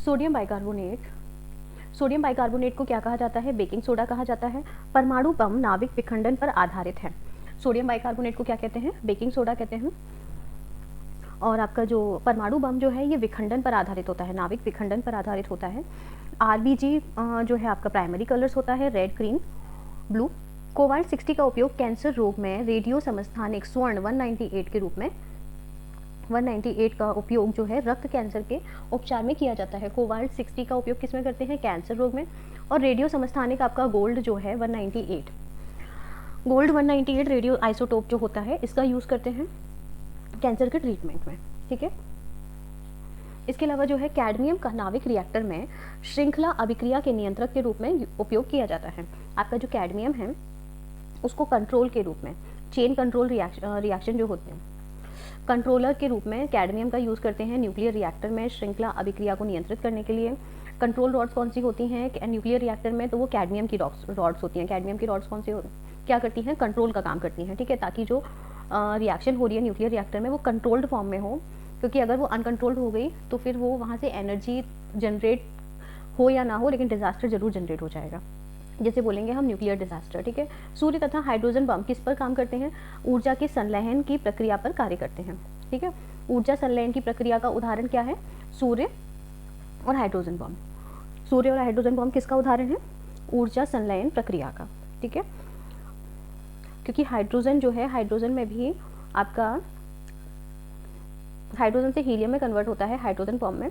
Sodium bicarbonate, sodium bicarbonate को क्या कहा जाता है? बेकिंग सोडा कहा जाता है। परमाणु बम नाविक विखंडन पर आधारित है। सोडियम बाइकार्बोनेट को क्या कहते हैं? बेकिंग सोडा कहते हैं। और आपका जो परमाणु बम जो है ये विखंडन पर आधारित होता है, नाविक विखंडन पर आधारित होता है। आरबीजी जो है आपका प्राइमरी कलर्स होता है, रेड, ग्रीन, ब्लू। कोवाल्ट 60 का उपयोग कैंसर रोग में रेडियो समस्थानिक स्वर्ण 198 के रूप में, 198 का उपयोग जो है रक्त कैंसर के उपचार में किया जाता है। कोवाल्ट 60 का उपयोग किस में करते हैं? कैंसर रोग में। और रेडियो समस्थानिक आपका गोल्ड जो है 198, गोल्ड 198 रेडियो आइसोटोप जो होता है इसका यूज़ करते हैं कैंसर के ट्रीटमेंट में, ठीक है। इसके अलावा जो है कैडमियम का नाविक रिएक्टर में श्रृंखला अभिक्रिया के नियंत्रक के रूप में उपयोग किया जाता है। आपका जो कैडमियम है उसको कंट्रोल के रूप में, चेन कंट्रोल रिएक्शन जो होते हैं, कंट्रोलर के रूप में कैडमियम का यूज़ करते हैं न्यूक्लियर रिएक्टर में श्रृंखला अभिक्रिया को नियंत्रित करने के लिए। कंट्रोल रॉड्स कौन सी होती हैं न्यूक्लियर रिएक्टर में? तो वो कैडमियम की रॉड्स होती हैं। कैडमियम की रॉड्स कौन सी क्या करती हैं? कंट्रोल का काम करती हैं, ठीक है, ताकि जो रिएक्शन हो रही है न्यूक्लियर रिएक्टर में वो कंट्रोल्ड फॉर्म में हो, क्योंकि अगर वो अनकंट्रोल्ड हो गई तो फिर वो वहाँ से एनर्जी जनरेट हो या ना हो लेकिन डिजास्टर जरूर जनरेट हो जाएगा, जैसे बोलेंगे हम न्यूक्लियर डिजास्टर, ठीक है। सूर्य तथा हाइड्रोजन बम किस पर काम करते हैं? ऊर्जा के संलयन की प्रक्रिया पर कार्य करते हैं, ठीक है। ऊर्जा संलयन की प्रक्रिया का उदाहरण क्या है? सूर्य और हाइड्रोजन बम। सूर्य और हाइड्रोजन बम किसका उदाहरण है? ऊर्जा संलयन प्रक्रिया का, ठीक है। क्योंकि हाइड्रोजन जो है, हाइड्रोजन में भी आपका हाइड्रोजन से हीलियम में कन्वर्ट होता है हाइड्रोजन बम में,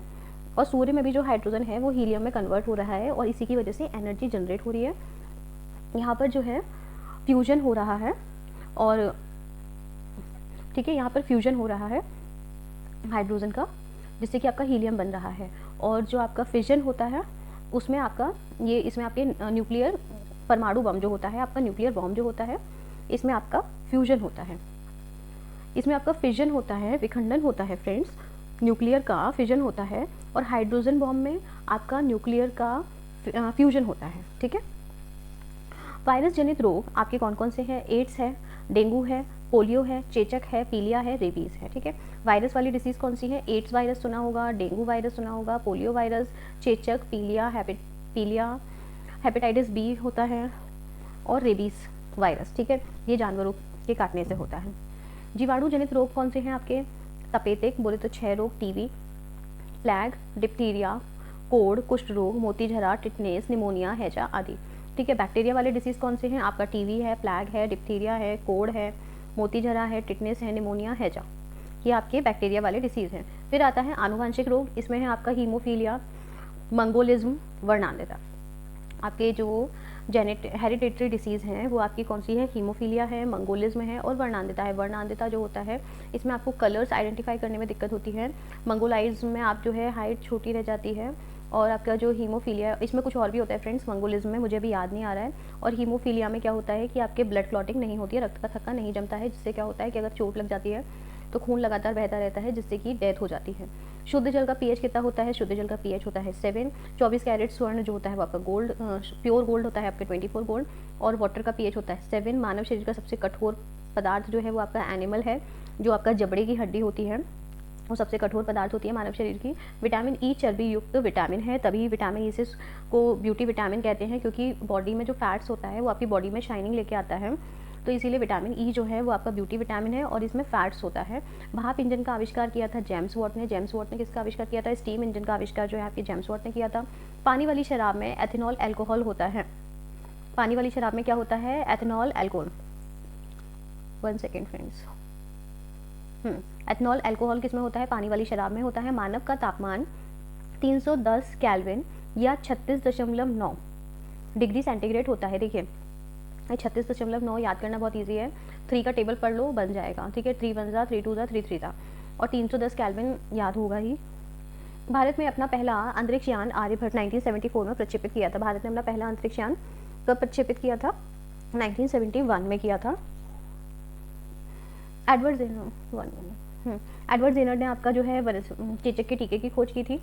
और सूर्य में भी जो हाइड्रोजन है वो हीलियम में कन्वर्ट हो रहा है और इसी की वजह से एनर्जी जनरेट हो रही है। यहाँ पर जो है फ्यूजन हो रहा है, और ठीक है, यहाँ पर फ्यूजन हो रहा है हाइड्रोजन का, जिससे कि आपका हीलियम बन रहा है। और जो आपका फिजन होता है उसमें आपका ये, इसमें आपके न्यूक्लियर परमाणु बम जो होता है, आपका न्यूक्लियर बॉम्ब जो होता है, इसमें आपका फ्यूजन होता है, इसमें आपका फिजन होता है, विखंडन होता है फ्रेंड्स, न्यूक्लियर का फिजन होता है। और हाइड्रोजन बॉम्ब में आपका न्यूक्लियर का फ्यूजन होता है, ठीक है। वायरस जनित रोग आपके कौन कौन से हैं? एड्स है, डेंगू है, पोलियो है, चेचक है, पीलिया है, रेबीज है, ठीक है। वायरस वाली डिसीज कौन सी है? एड्स वायरस सुना होगा, डेंगू वायरस सुना होगा, पोलियो वायरस, चेचक, पीलिया, हेपेटाइटिस बी होता है, और रेबीज वायरस, ठीक है। ये जानवरों के काटने से होता है। जीवाणु जनित रोग कौन से हैं आपके? तपेदिक बोले तो 6 रोग, टीबी, प्लैग, डिप्टीरिया, कोड़, कुष्ठ रोग, मोतीझरा, टिटनेस, निमोनिया, हैजा आदि, ठीक है। बैक्टीरिया वाले डिसीज कौन से हैं? आपका टीवी है, प्लैग है, डिप्टीरिया है, कोड़ है, मोतीझरा है, टिटनेस है, निमोनिया, हैजा, ये आपके बैक्टीरिया वाले डिसीज हैं। फिर आता है आनुवंशिक रोग, इसमें है आपका हीमोफीलिया, मंगोलिज्म, वर्णांधता। आपके जो हेरिडेटरी डिसीज़ हैं वो आपकी कौन सी है? हीमोफीलिया है, मंगोलिज्म है, और वर्णांधता है। वर्णांधता जो होता है इसमें आपको कलर्स आइडेंटिफाई करने में दिक्कत होती है। मंगोलाइज्म में आप जो है हाइट छोटी रह जाती है, और आपका जो हीमोफीलिया, इसमें कुछ और भी होता है फ्रेंड्स, मंगोलिज्म में मुझे अभी याद नहीं आ रहा है। और हीमोफीलिया में क्या होता है कि आपके ब्लड क्लॉटिंग नहीं होती है, रक्त का थक्का नहीं जमता है, जिससे क्या होता है कि अगर चोट लग जाती है तो खून लगातार बहता रहता है, जिससे कि डेथ हो जाती है। शुद्ध जल का पीएच कितना होता है? शुद्ध जल का पीएच होता है 7। 24 कैरेट स्वर्ण जो होता है वो आपका गोल्ड, प्योर गोल्ड होता है आपके 24 गोल्ड, और वाटर का पीएच होता है 7। मानव शरीर का सबसे कठोर पदार्थ जो है वो आपका एनिमल है, जो आपका जबड़े की हड्डी होती है वो सबसे कठोर पदार्थ होती है मानव शरीर की। विटामिन ई चर्बी युक्त विटामिन है, तभी विटामिन ई से को ब्यूटी विटामिन कहते हैं, क्योंकि बॉडी में जो फैट्स होता है वो आपकी बॉडी में शाइनिंग लेके आता है, तो इसीलिए विटामिन ई जो है वो आपका ब्यूटी विटामिन है, और इसमें फैट्स होता है। भाप इंजन का आविष्कार किया था जेम्स वॉट ने। जेम्स वॉट ने किसका आविष्कार किया था? स्टीम इंजन का आविष्कार जो है आपके जेम्स वॉट ने किया था। पानी वाली शराब में एथेनॉल एल्कोहल होता है। पानी वाली शराब में क्या होता है? Ethanol alcohol. 1 second friends. Ethanol alcohol किस में होता है? पानी वाली शराब में होता है। मानव का तापमान 310 केल्विन या 36.9 डिग्री सेंटीग्रेड होता है। देखिए 36.9 याद करना बहुत इजी है, 3 का टेबल पढ़ लो बन जाएगा, ठीक है। 3 1 3 2 3 3 था, और 310 केल्विन याद होगा ही। भारत में अपना पहला अंतरिक्ष यान आर्यभट्ट 1974 में प्रक्षेपित किया था। भारत ने अपना पहला अंतरिक्ष यान कब प्रक्षेपित किया था? 1971 में किया था। एडवर्ड जेनर ने आपका जो है चेचक के टीके की खोज की थी।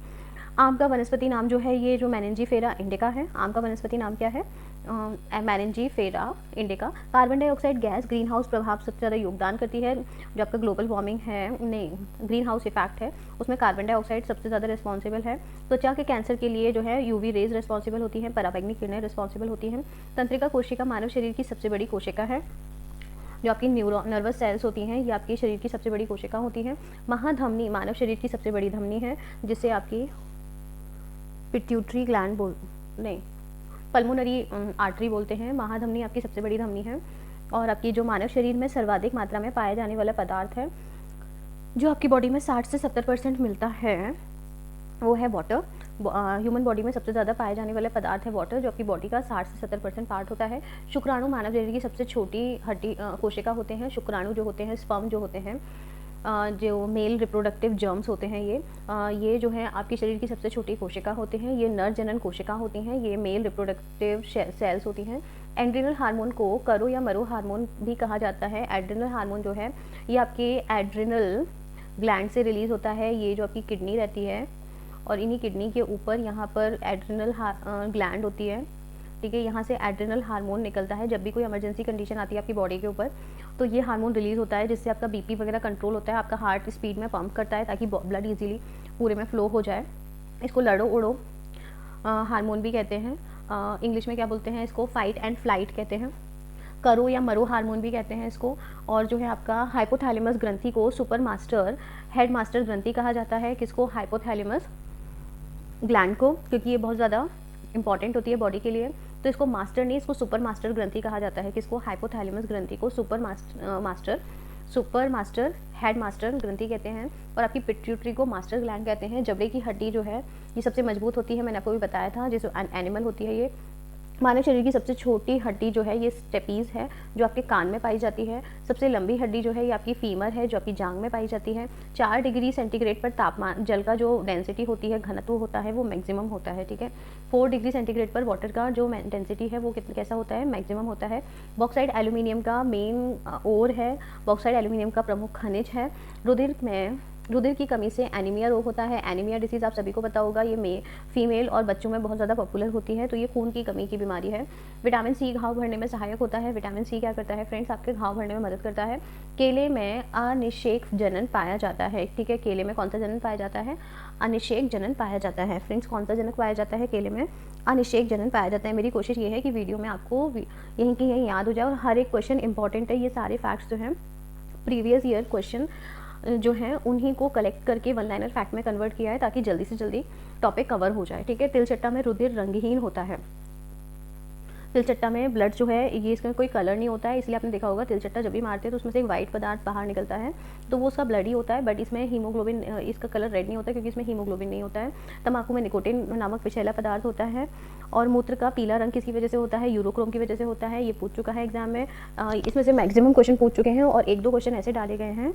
आम का वनस्पति नाम जो है, ये जो मेनेंजीफेरा इंडिका है, आम का वनस्पति नाम क्या है? मैरेंजी फेरा indica. Carbon dioxide gas green house प्रभाव सबसे ज़्यादा योगदान करती है। जो आपका ग्लोबल वार्मिंग है, नहीं, ग्रीन हाउस इफेक्ट है, उसमें कार्बन डाइऑक्साइड सबसे ज़्यादा रिस्पॉन्सिबल है। त्वचा के कैंसर के लिए जो है यूवी रेज रिस्पॉन्सिबल होती हैं, पराबैंगनी किरणें रिस्पॉन्सिबल होती हैं। तंत्रिका कोशिका मानव शरीर की सबसे बड़ी कोशिका है। जो आपकी नर्वस सेल्स होती हैं ये आपके शरीर की सबसे बड़ी कोशिका होती हैं। महाधमनी मानव शरीर की सबसे बड़ी धमनी है, जिसे आपकी पिट्यूटरी ग्लैंड नहीं, पल्मोनरी आर्टरी बोलते हैं। महाधमनी आपकी सबसे बड़ी धमनी है। और आपकी जो मानव शरीर में सर्वाधिक मात्रा में पाया जाने वाला पदार्थ है, जो आपकी बॉडी में 60 से 70% मिलता है, वो है वाटर। ह्यूमन बॉडी में सबसे ज़्यादा पाए जाने वाले पदार्थ है वाटर, जो आपकी बॉडी का 60 से 70% पार्ट होता है। शुक्राणु मानव शरीर की सबसे छोटी हड्डी कोशिका होते हैं। शुक्राणु जो होते हैं, स्पर्म जो होते हैं, जो मेल रिप्रोडक्टिव जर्म्स होते हैं, ये जो है आपके शरीर की सबसे छोटी कोशिका होते हैं। ये नर जनन कोशिका होती हैं, ये मेल रिप्रोडक्टिव सेल्स होती हैं। एड्रिनल हार्मोन को करो या मरो हार्मोन भी कहा जाता है। एड्रिनल हार्मोन जो है ये आपके एड्रिनल ग्लैंड से रिलीज़ होता है। ये जो आपकी किडनी रहती है और इन्हीं किडनी के ऊपर यहाँ पर एड्रिनल ग्लैंड होती है, ठीक है। यहाँ से एड्रिनल हार्मोन निकलता है। जब भी कोई इमरजेंसी कंडीशन आती है आपकी बॉडी के ऊपर, तो ये हार्मोन रिलीज़ होता है, जिससे आपका बीपी वगैरह कंट्रोल होता है। आपका हार्ट स्पीड में पंप करता है ताकि ब्लड इजीली पूरे में फ्लो हो जाए। इसको लड़ो उड़ो हार्मोन भी कहते हैं। इंग्लिश में क्या बोलते हैं इसको, फाइट एंड फ्लाइट कहते हैं। करो या मरो हार्मोन भी कहते हैं इसको। और जो है आपका हाइपोथैलेमस ग्रंथि को सुपर मास्टर हेड मास्टर ग्रंथि कहा जाता है। किसको, हाइपोथैलेमस ग्लैंड को, क्योंकि ये बहुत ज़्यादा इंपॉर्टेंट होती है बॉडी के लिए। तो इसको मास्टर नहीं, इसको सुपर मास्टर ग्रंथि कहा जाता है। किसको, हाइपोथैलेमस ग्रंथि को सुपर मास्टर हेड मास्टर ग्रंथि कहते हैं। और आपकी पिट्यूटरी को मास्टर ग्लैंड कहते हैं। जबड़े की हड्डी जो है ये सबसे मजबूत होती है, मैंने आपको भी बताया था। जैसे एनिमल होती है ये। मानव शरीर की सबसे छोटी हड्डी जो है ये स्टेपीज़ है, जो आपके कान में पाई जाती है। सबसे लंबी हड्डी जो है ये आपकी फीमर है, जो आपकी जांग में पाई जाती है। 4 डिग्री सेंटीग्रेड पर तापमान, जल का जो डेंसिटी होती है, घनत्व होता है, वो मैक्सिमम होता है, ठीक है। 4 डिग्री सेंटीग्रेड पर वाटर का जो डेंसिटी है वो कैसा होता है, मैक्सिमम होता है। बॉक्साइड एल्यूमिनियम का मेन ओर है। बॉक्साइड एल्यूमिनियम का प्रमुख खनिज है। रुधिर की कमी से एनीमिया रोग होता है। एनीमिया डिसीज़ आप सभी को पता होगा, ये फीमेल और बच्चों में बहुत ज़्यादा पॉपुलर होती है। तो ये खून की कमी की बीमारी है। विटामिन सी घाव भरने में सहायक होता है। विटामिन सी क्या करता है फ्रेंड्स, आपके घाव भरने में मदद करता है। केले में अनिषेक जनन पाया जाता है, ठीक है। केले में कौन सा जनन पाया जाता है, अनिषेक जनन पाया जाता है। फ्रेंड्स कौन सा जनक पाया जाता है केले में, अनिषेक जनन पाया जाता है। मेरी कोशिश ये है कि वीडियो में आपको यहीं की यहीं याद हो जाए और हर एक क्वेश्चन इंपॉर्टेंट है। ये सारे फैक्ट्स जो हैं प्रीवियस ईयर क्वेश्चन जो हैं उन्हीं को कलेक्ट करके वन लाइनर फैक्ट में कन्वर्ट किया है, ताकि जल्दी से जल्दी टॉपिक कवर हो जाए, ठीक है। तिलचट्टा में रुधिर रंगहीन होता है। तिलचट्टा में ब्लड जो है ये इसमें कोई कलर नहीं होता है, इसलिए आपने देखा होगा तिलचट्टा जब भी मारते हैं तो उसमें से एक वाइट पदार्थ बाहर निकलता है, तो वो उसका ब्लड ही होता है। बट इसमें हीमोग्लोबिन, इसका कलर रेड नहीं होता क्योंकि इसमें हीमोग्लोबिन नहीं होता है। तंबाकू में निकोटिन नामक विषैला पदार्थ होता है। और मूत्र का पीला रंग किसकी वजह से होता है, यूरोक्रोम की वजह से होता है। ये पूछ चुका है एग्जाम में, इसमें से मैक्सिमम क्वेश्चन पूछ चुके हैं और 1-2 क्वेश्चन ऐसे डाले गए हैं।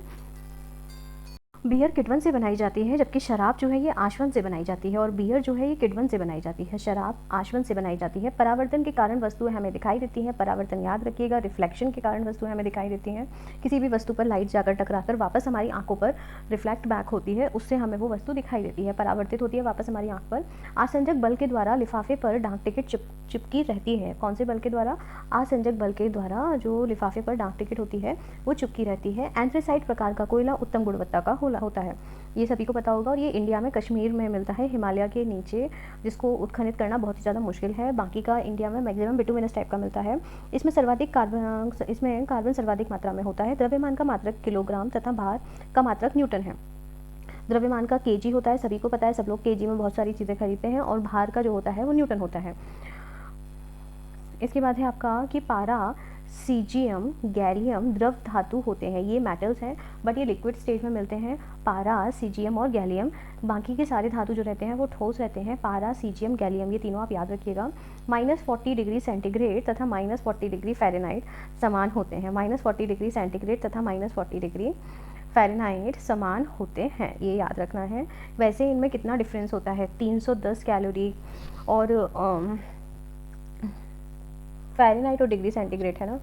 बियर किण्वन से बनाई जाती है, जबकि शराब जो है ये आश्वन से बनाई जाती है। और बियर जो है ये किण्वन से बनाई जाती है, शराब आश्वन से बनाई जाती है। परावर्तन के कारण वस्तुएं हमें दिखाई देती हैं। परावर्तन याद रखिएगा, रिफ्लेक्शन के कारण वस्तुएं हमें दिखाई देती हैं। किसी भी वस्तु पर लाइट जाकर टकराकर वापस हमारी आंखों पर रिफ्लेक्ट बैक होती है, उससे हमें वो वस्तु दिखाई देती है, परावर्तित होती है वापस हमारी आंख पर। आसंजक बल के द्वारा लिफाफे पर डाक टिकट चिपकी रहती है। कौन से बल के द्वारा, आसंजक बल के द्वारा जो लिफाफे पर डाक टिकट होती है वो चिपकी रहती है। एंथ्रेसाइट प्रकार का कोयला उत्तम गुणवत्ता का होता है, ये सभी को पता होगा। और ये इंडिया में कश्मीर में मिलता है, हिमालय के नीचे, जिसको उत्खनित करना बहुत ही ज़्यादा मुश्किल है। बाकी का इंडिया में मैक्सिमम बिटुमिनस टाइप का मिलता है। इसमें कार्बन सर्वाधिक मात्रा में होता है। द्रव्यमान का मात्रक किलोग्राम तथा भार का मात्रक न्यूटन है। द्रव्यमान का केजी होता है, सभी को पता है, सब लोग केजी में बहुत सारी चीज़ें खरीदते हैं। और भार का जो होता है वो न्यूटन होता है। इसके बाद है आपका कि पारा, सीजियम, गैलियम द्रव धातु होते हैं। ये मेटल्स हैं बट ये लिक्विड स्टेज में मिलते हैं। पारा, सीजियम और गैलियम। बाकी के सारे धातु जो रहते हैं वो ठोस रहते हैं। पारा, सीजियम, गैलियम ये तीनों आप याद रखिएगा। -40 डिग्री सेंटीग्रेड तथा -40 डिग्री फ़ारेनहाइट समान होते हैं। -40 डिग्री सेंटीग्रेड तथा -40 डिग्री फ़ारेनहाइट समान होते हैं, ये याद रखना है। वैसे इनमें कितना डिफरेंस होता है, 310 कैलोरी। और फ़ारेनहाइट और डिग्री सेंटीग्रेड है ना।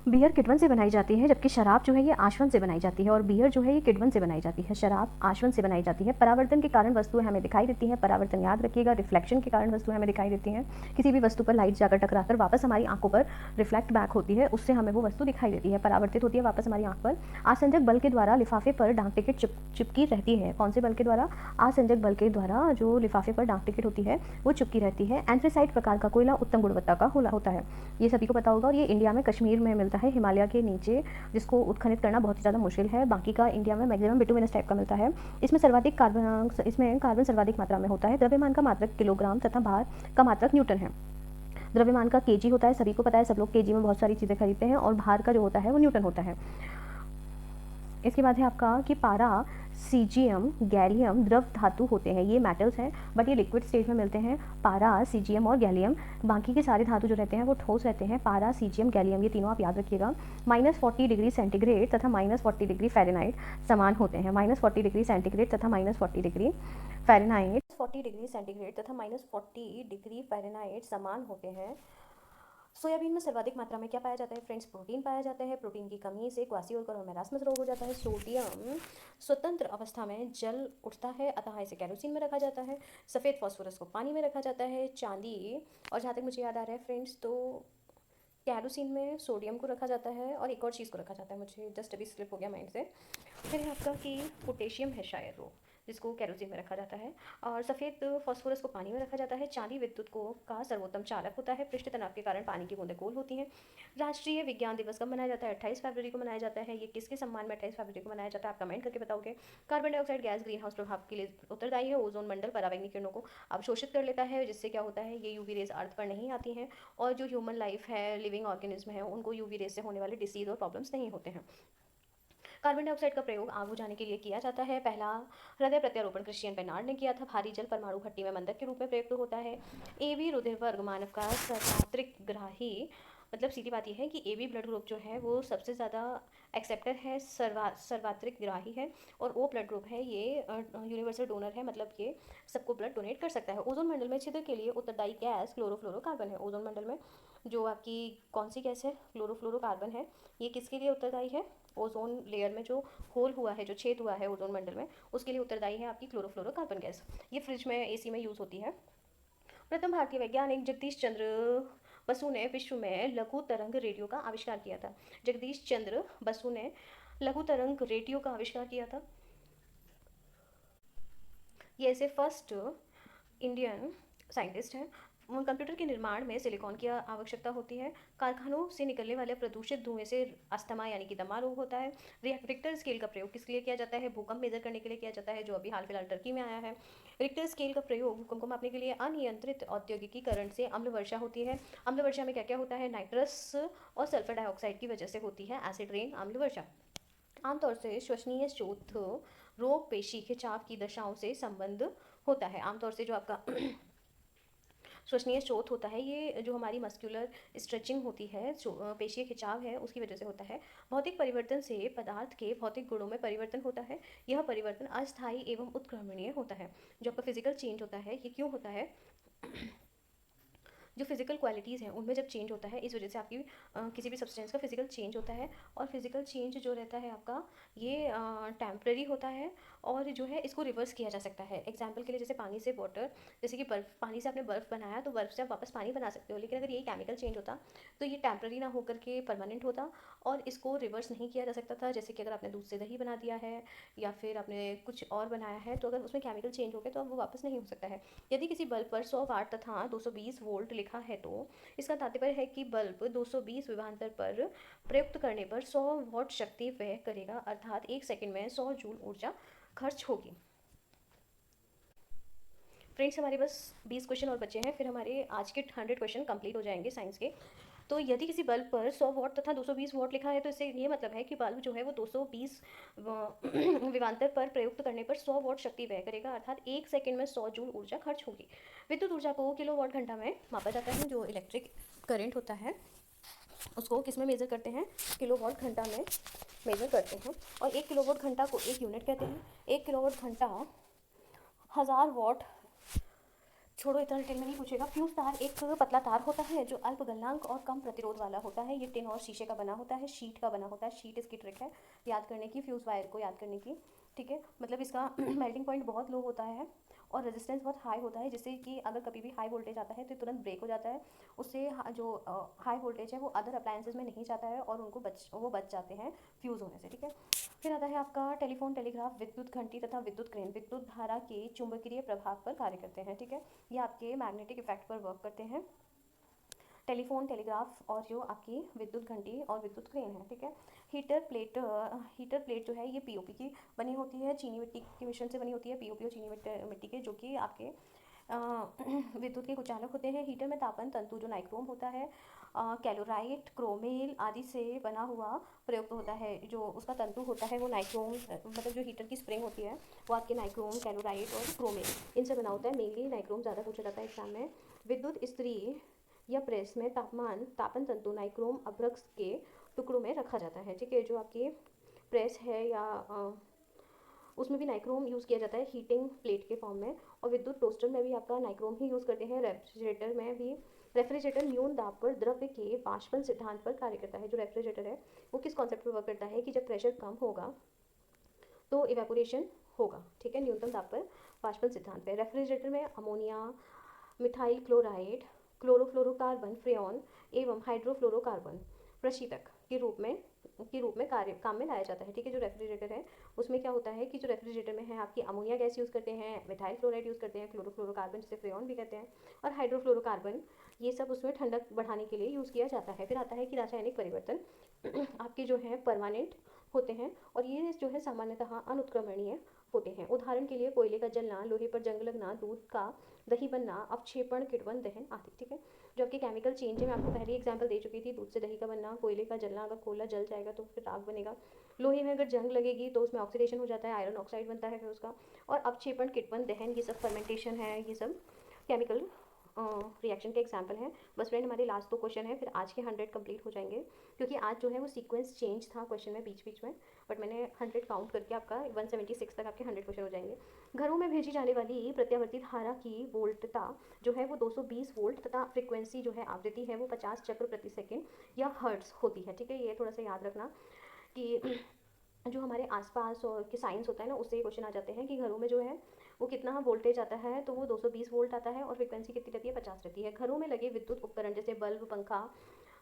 बियर किण्वन से बनाई जाती है, जबकि शराब जो है ये आश्वन से बनाई जाती है, और बियर जो है ये किण्वन से बनाई जाती है, शराब आश्वन से बनाई जाती है। परावर्तन के कारण वस्तुएं हमें दिखाई देती हैं, परावर्तन याद रखिएगा, रिफ्लेक्शन के कारण वस्तुएं हमें दिखाई देती हैं। किसी भी वस्तु पर लाइट जाकर टकराकर वापस हमारी आंखों पर रिफ्लेक्ट बैक होती है, उससे हमें वो वस्तु दिखाई देती है, परावर्तित होती है वापस हमारी आंख पर। आसंजक बल के द्वारा लिफाफे पर डाक टिकट चिपकी रहती है। कौन से बल के द्वारा? आसंजक बल के द्वारा जो लिफाफे पर डाक टिकट होती है वो चिपकी रहती है। एंथ्रेसाइट प्रकार का कोयला उत्तम गुणवत्ता का होता है, ये सभी को पता होगा, और ये इंडिया में कश्मीर में मिलता है, हिमालय के नीचे, जिसको उत्खनित करना बहुत ही ज़्यादा मुश्किल है। बाकी का इंडिया में मैक्सिमम बिटुमिनस टाइप का मिलता है। इसमें कार्बन सर्वाधिक मात्रा में होता है। द्रव्यमान का मात्रक किलोग्राम तथा भार का मात्रक न्यूटन है। द्रव्यमान का केजी होता है, सभी को पता है, सब लोग केजी में बहुत सारी चीज़ें खरीदते हैं, और भार का जो होता है वो न्यूटन होता है। इसके बाद है आपका कि पारा, सीजियम, गैलियम द्रव धातु होते हैं, ये मेटल्स हैं बट ये लिक्विड स्टेज में मिलते हैं। पारा, सीजियम और गैलियम, बाकी के सारे धातु जो रहते हैं वो ठोस रहते हैं। पारा, सीजियम, गैलियम, ये तीनों आप याद रखिएगा। -40 डिग्री सेंटीग्रेड तथा -40 डिग्री फ़ारेनहाइट समान होते हैं। -40 डिग्री सेंटीग्रेड तथा -40 डिग्री फ़ारेनहाइट, 40 डिग्री सेंटीग्रेड तथा -40 डिग्री फ़ारेनहाइट समान होते हैं। सोयाबीन में सर्वाधिक मात्रा में क्या पाया जाता है फ्रेंड्स? प्रोटीन पाया जाता है। प्रोटीन की कमी से क्वासियोलकर और मेरास्मस रोग हो जाता है। सोडियम स्वतंत्र अवस्था में जल उठता है, अतः इसे केरोसिन में रखा जाता है। सफ़ेद फॉस्फोरस को पानी में रखा जाता है। चांदी, और जहाँ तक मुझे याद आ रहा है फ्रेंड्स, तो केरोसिन में सोडियम को रखा जाता है, और एक और चीज़ को रखा जाता है, मुझे जस्ट अभी स्लिप हो गया माइंड से। फिर है आपका कि पोटेशियम है शायद वो, जिसको केरोसिन में रखा जाता है, और सफ़ेद फॉस्फोरस को पानी में रखा जाता है। चांदी विद्युत को का सर्वोत्तम चालक होता है। पृष्ठ तनाव के कारण पानी की बूंदें गोल होती हैं। राष्ट्रीय विज्ञान दिवस कब मनाया जाता है? 28 फरवरी को मनाया जाता है। ये किसके सम्मान में 28 फरवरी को मनाया जाता है? आप कमेंट करके बताओगे। Carbon dioxide gas green house प्रभाव के लिए उत्तरदायी है। ओजोन मंडल पराबैंगनी किरणों को अवशोषित कर लेता है, जिससे क्या होता है, ये यूवी रेज अर्थ पर नहीं आती हैं, और जो ह्यूमन लाइफ है, लिविंग ऑर्गेनिज्म है, उनको यूवी रेज से होने वाले डिसीज और प्रॉब्लम्स नहीं होते हैं। कार्बन डाइऑक्साइड का प्रयोग आग बुझाने के लिए किया जाता है। पहला हृदय प्रत्यारोपण क्रिश्चियन बेनार्ड ने किया था। भारी जल परमाणु भट्टी में मंदक के रूप में प्रयुक्त होता है। एबी रुधिर वर्ग मानव का सर्वात्रिक ग्राही, मतलब सीधी बात यह है कि एबी ब्लड ग्रुप जो है वो सबसे ज़्यादा एक्सेप्टर है, सर्वात्रिक ग्राही है, और ओ ब्लड ग्रुप है ये यूनिवर्सल डोनर है, मतलब ये सबको ब्लड डोनेट कर सकता है। ओजोन मंडल में छिद्र के लिए उत्तरदायी गैस क्लोरोफ्लोरोकार्बन है। ओजोन मंडल में जो आपकी कौन सी गैस है? क्लोरोफ्लोरोकार्बन है। ये किसके लिए उत्तरदायी है? ओजोन लेयर में जो होल हुआ है, जो छेद हुआ है ओजोन मंडल में, उसके लिए उत्तरदायी है आपकी क्लोरोफ्लोरोकार्बन गैस। ये फ्रिज में, एसी में यूज़ होती है। प्रथम भारतीय वैज्ञानिक जगदीश चंद्र बसु ने विश्व में लघु तरंग रेडियो का आविष्कार किया था। जगदीश चंद्र बसु ने लघु तरंग रेडियो का आविष्कार किया था। ये ऐसे फर्स्ट इंडियन साइंटिस्ट हैं। कंप्यूटर के निर्माण में सिलिकॉन की आवश्यकता होती है। कारखानों से निकलने वाले प्रदूषित धुएं से अस्थमा यानी कि दमा रोग होता है। रिक्टर स्केल का प्रयोग किसके लिए किया जाता है? भूकंप मेजर करने के लिए किया जाता है, जो अभी हाल फिलहाल टर्की में आया है। रिक्टर स्केल का प्रयोग भूकंप को मापने के लिए अनियंत्रित औद्योगिकीकरण से अम्ल वर्षा होती है। अम्ल वर्षा में क्या क्या होता है? नाइट्रस और सल्फर डाइऑक्साइड की वजह से होती है एसिड रेन, अम्ल वर्षा। आमतौर से श्वसनीय स्रोत रोग पेशी खिंचाव की दशाओं से संबंध होता है। आमतौर से जो आपका श्वसनीय स्रोत होता है, ये जो हमारी मस्कुलर स्ट्रेचिंग होती है, पेशीय खिंचाव है, उसकी वजह से होता है। भौतिक परिवर्तन से पदार्थ के भौतिक गुणों में परिवर्तन होता है। यह परिवर्तन अस्थायी एवं उत्क्रमणीय होता है। जो आपका फिजिकल चेंज होता है, ये क्यों होता है? जो फिजिकल क्वालिटीज़ हैं उनमें जब चेंज होता है, इस वजह से आपकी किसी भी सब्सटेंस का फिजिकल चेंज होता है। और फिजिकल चेंज जो रहता है आपका, ये टेम्प्रेरी होता है, और जो है इसको रिवर्स किया जा सकता है। एग्जाम्पल के लिए, जैसे पानी से वाटर, जैसे कि बर्फ़, पानी से आपने बर्फ़ बनाया तो बर्फ़ से आप वापस पानी बना सकते हो, लेकिन अगर ये केमिकल चेंज होता तो ये टेम्प्रेरी ना होकर के परमानेंट होता, और इसको रिवर्स नहीं किया जा सकता था। जैसे कि अगर आपने दूध से दही बना दिया है, या फिर आपने कुछ और बनाया है, तो अगर उसमें केमिकल चेंज हो गए तो अब वो वापस नहीं हो सकता है। यदि किसी बल्ब पर 100 वाट तथा 220 वोल्ट लिखा है, तो इसका तात्पर्य है कि बल्ब 220 विभवांतर पर प्रयुक्त करने पर 100 वाट शक्ति व्यय करेगा, अर्थात 1 सेकंड में 100 जूल ऊर्जा खर्च होगी। फ्रेंड्स, हमारे बस 20 क्वेश्चन और बचे हैं, फिर हमारे आज के 100 क्वेश्चन कंप्लीट हो जाएंगे साइंस के। तो यदि किसी बल्ब पर 100 वाट तथा 220 वाट लिखा है, तो इससे ये मतलब है कि बल्ब जो है वो 220 विभवांतर पर प्रयुक्त करने पर 100 वाट शक्ति व्यय करेगा, अर्थात 1 सेकंड में 100 जूल ऊर्जा खर्च होगी। विद्युत ऊर्जा को किलो वाट घंटा में मापा जाता है। जो इलेक्ट्रिक करंट होता है उसको किस में मेज़र करते हैं? किलो वाट घंटा में मेज़र करते हैं। और 1 किलो वाट घंटा को एक यूनिट कहते हैं। 1 किलो वाट घंटा 1000 वाट छोड़ो, इतना डिटेल में नहीं पूछेगा। फ्यूज तार एक पतला तार होता है जो अल्प गलनांक और कम प्रतिरोध वाला होता है। ये टिन और शीशे का बना होता है, शीट का बना होता है। शीट इसकी ट्रिक है याद करने की, फ्यूज़ वायर को याद करने की, ठीक है। मतलब इसका मेल्टिंग पॉइंट बहुत लो होता है और रेजिस्टेंस बहुत हाई होता है, जिससे कि अगर कभी भी हाई वोल्टेज आता है तो तुरंत ब्रेक हो जाता है। उससे जो हाई वोल्टेज है वो अदर अप्लायंसेज में नहीं जाता है और उनको वो बच जाते हैं फ्यूज़ होने से, ठीक है। फिर आता है आपका टेलीफोन, टेलीग्राफ, विद्युत घंटी तथा विद्युत क्रेन विद्युत धारा के चुंबकीय प्रभाव पर कार्य करते हैं, ठीक है। ये आपके मैग्नेटिक इफेक्ट पर वर्क करते हैं। टेलीफोन, टेलीग्राफ और जो आपकी विद्युत घंटी और विद्युत क्रेन है, ठीक है। हीटर प्लेट जो है ये पीओपी की बनी होती है, चीनी मिट्टी के मिश्रण से बनी होती है, पीओपी और चीनी मिट्टी के, जो कि आपके विद्युत के कुचालक होते हैं। हीटर में तापन तंतु जो नाइक्रोम होता है, कैलोराइट, क्रोमेल आदि से बना हुआ प्रयुक्त होता है। जो उसका तंतु होता है वो नाइक्रोम, मतलब जो हीटर की स्प्रिंग होती है वो आपके नाइक्रोम, कैलोराइट और क्रोमेल इनसे बना होता है। मेनली नाइक्रोम ज़्यादा पूछा जाता है एग्जाम में। विद्युत इस्त्री या प्रेस में तापन तंतु नाइक्रोम अभ्रक के टुकड़ों में रखा जाता है, ठीक है। जो आपकी प्रेस है या उसमें भी नाइक्रोम यूज़ किया जाता है हीटिंग प्लेट के फॉर्म में। और विद्युत टोस्टर में भी आपका नाइक्रोम ही यूज़ करते हैं। रेफ्रिजरेटर में भी, रेफ्रिजरेटर न्यून दाब पर द्रव्य के वाष्पन सिद्धांत पर कार्य करता है। जो रेफ्रिजरेटर है वो किस कॉन्सेप्ट पर वर्क करता है कि जब प्रेशर कम होगा तो इवेपोरेशन होगा, ठीक है, न्यूनतम दाब पर वाष्पन सिद्धांत पे। रेफ्रिजरेटर में अमोनिया, मिथाइल क्लोराइड, क्लोरोफ्लोरोकार्बन, फ्रेऑन एवं हाइड्रोफ्लोरोकार्बन प्रशीतक के रूप में काम में लाया जाता है, ठीक है। जो रेफ्रिजरेटर है उसमें क्या होता है कि जो रेफ्रिजरेटर में है आपकी अमोनिया गैस यूज़ करते हैं, मिथाइल क्लोराइड यूज़ करते हैं, क्लोरोफ्लोरोकार्बन जिसे फ्रेऑन भी कहते हैं, और हाइड्रोफ्लोरोकार्बन, ये सब उसमें ठंडक बढ़ाने के लिए यूज़ किया जाता है। फिर आता है कि रासायनिक परिवर्तन आपके जो है परमानेंट होते हैं और ये जो है सामान्यतः अनुत्क्रमणीय होते हैं। उदाहरण के लिए कोयले का जलना, लोहे पर जंग लगना, दूध का दही बनना, अवक्षेपण, किण्वन दहन आदि, ठीक है। जो आपके केमिकल चेंज है, मैं आपको पहले एग्जांपल दे चुकी थी, दूध से दही का बनना, कोयले का जलना, अगर कोयला जल जाएगा तो फिर राख बनेगा। लोहे में अगर जंग लगेगी तो उसमें ऑक्सीडेशन हो जाता है, आयरन ऑक्साइड बनता है फिर उसका। और अवक्षेपण, किण्वन दहन, ये सब फर्मेंटेशन है, ये सब केमिकल रिएक्शन के एग्जाम्पल हैं। बस फ्रेंड हमारे लास्ट 2 क्वेश्चन है, फिर आज के 100 कंप्लीट हो जाएंगे, क्योंकि आज जो है वो सीक्वेंस चेंज था क्वेश्चन में बीच बीच में, बट मैंने 100 काउंट करके आपका 176 तक आपके 100 क्वेश्चन हो जाएंगे। घरों में भेजी जाने वाली प्रत्यावर्ती धारा की वोल्टता जो है वो 220 वोल्ट तथा फ्रिक्वेंसी जो है आवृत्ति है वो 50 चक्र प्रति सेकेंड या हर्ट्ज होती है, ठीक है। ये थोड़ा सा याद रखना कि जो हमारे आसपास और के साइंस होता है ना, उससे ये क्वेश्चन आ जाते हैं कि घरों में जो है वो कितना वोल्टेज आता है, तो वो 220 वोल्ट आता है और फ्रिक्वेंसी कितनी रहती है, 50 रहती है। घरों में लगे विद्युत उपकरण जैसे बल्ब, पंखा,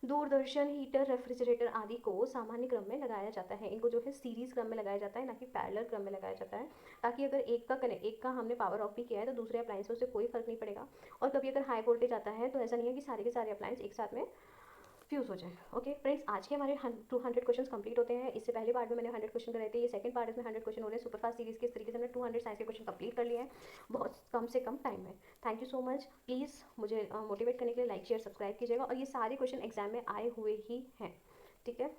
दूरदर्शन, हीटर, रेफ्रिजरेटर आदि को सामान्य क्रम में लगाया जाता है। इनको जो है सीरीज़ क्रम में लगाया जाता है, ना कि पैरेलल क्रम में लगाया जाता है, ताकि अगर एक का हमने पावर ऑफ भी किया है तो दूसरे अप्लायंसों से कोई फर्क नहीं पड़ेगा। और कभी अगर हाई वोल्टेज आता है तो ऐसा नहीं है कि सारे के सारे अप्लायंस एक साथ में फ्यूज़ हो जाए। ओके फ्रेंड्स, आज के हमारे 200 क्वेश्चन कंप्लीट होते हैं। इससे पहले पार्ट में मैंने 100 क्वेश्चन कराए थे, ये सेकंड पार्ट में 100 क्वेश्चन हो रहे हैं सुपरफास्ट सीरीज़ के। इस तरीके से हमने 200 साइंस के क्वेश्चन कंप्लीट कर लिए हैं बहुत कम से कम टाइम में। Thank you so much. Please मुझे मोटिवेट करने के लिए लाइक, शेयर, सब्सक्राइब कीजिएगा। और ये सारे क्वेश्चन एग्जाम में आए हुए ही हैं, ठीक है।